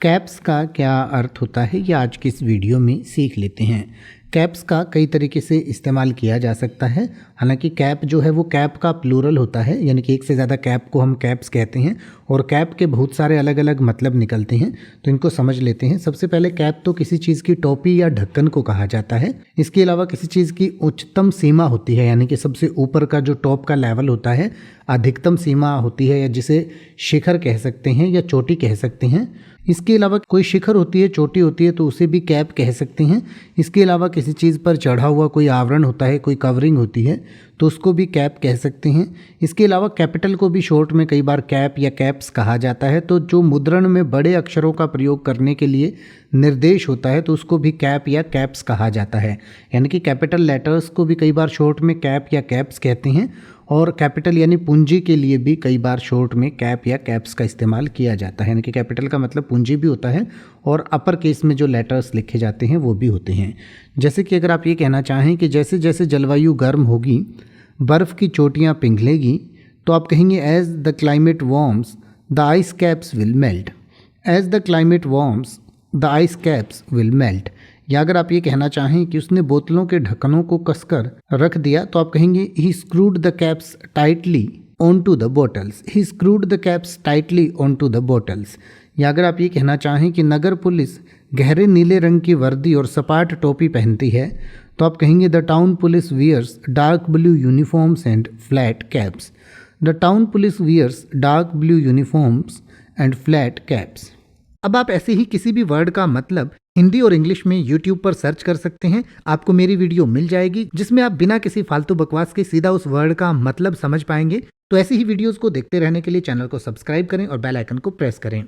Caps का क्या अर्थ होता है ये आज की इस वीडियो में सीख लेते हैं। कैप्स का कई तरीके से इस्तेमाल किया जा सकता है। हालांकि कैप जो है वो कैप का प्लूरल होता है, यानी कि एक से ज़्यादा कैप को हम कैप्स कहते हैं और कैप के बहुत सारे अलग अलग मतलब निकलते हैं, तो इनको समझ लेते हैं। सबसे पहले कैप तो किसी चीज़ की टोपी या ढक्कन को कहा जाता है। इसके अलावा किसी चीज़ की उच्चतम सीमा होती है, यानी कि सबसे ऊपर का जो टॉप का लेवल होता है, अधिकतम सीमा होती है, या जिसे शिखर कह सकते हैं या चोटी कह सकते हैं। इसके अलावा कोई शिखर होती है, चोटी होती है, तो उसे भी कैप कह सकते हैं। इसके अलावा किसी चीज़ पर चढ़ा हुआ कोई आवरण होता है, कोई कवरिंग होती है, तो उसको भी कैप कह सकते हैं। इसके अलावा कैपिटल को भी शॉर्ट में कई बार कैप या कैप्स कहा जाता है। तो जो मुद्रण में बड़े अक्षरों का प्रयोग करने के लिए निर्देश होता है तो उसको भी कैप या कैप्स कहा जाता है। यानी कि कैपिटल लेटर्स को भी कई बार शॉर्ट में कैप या कैप्स कहते हैं, और कैपिटल यानी पूंजी के लिए भी कई बार शॉर्ट में कैप या कैप्स का इस्तेमाल किया जाता है। यानी कि कैपिटल का मतलब पूंजी भी होता है और अपर केस में जो लेटर्स लिखे जाते हैं वो भी होते हैं। जैसे कि अगर आप ये कहना चाहें कि जैसे जैसे जलवायु गर्म होगी, बर्फ़ की चोटियाँ पिघलेगी, तो आप कहेंगे as the climate warms the ice caps will melt. As the climate warms the ice caps will melt. या अगर आप ये कहना चाहें कि उसने बोतलों के ढक्कनों को कसकर रख दिया, तो आप कहेंगे he screwed the caps tightly on to the bottles. He screwed the caps tightly on to the bottles. या अगर आप ये कहना चाहें कि नगर पुलिस गहरे नीले रंग की वर्दी और सपाट टोपी पहनती है, तो आप कहेंगे the town police wears dark blue uniforms and flat caps. The town police wears dark blue uniforms and flat caps. अब आप ऐसे ही किसी भी वर्ड का मतलब हिंदी और इंग्लिश में YouTube पर सर्च कर सकते हैं। आपको मेरी वीडियो मिल जाएगी जिसमें आप बिना किसी फालतू बकवास के सीधा उस वर्ड का मतलब समझ पाएंगे। तो ऐसी ही वीडियोस को देखते रहने के लिए चैनल को सब्सक्राइब करें और बेल आइकन को प्रेस करें।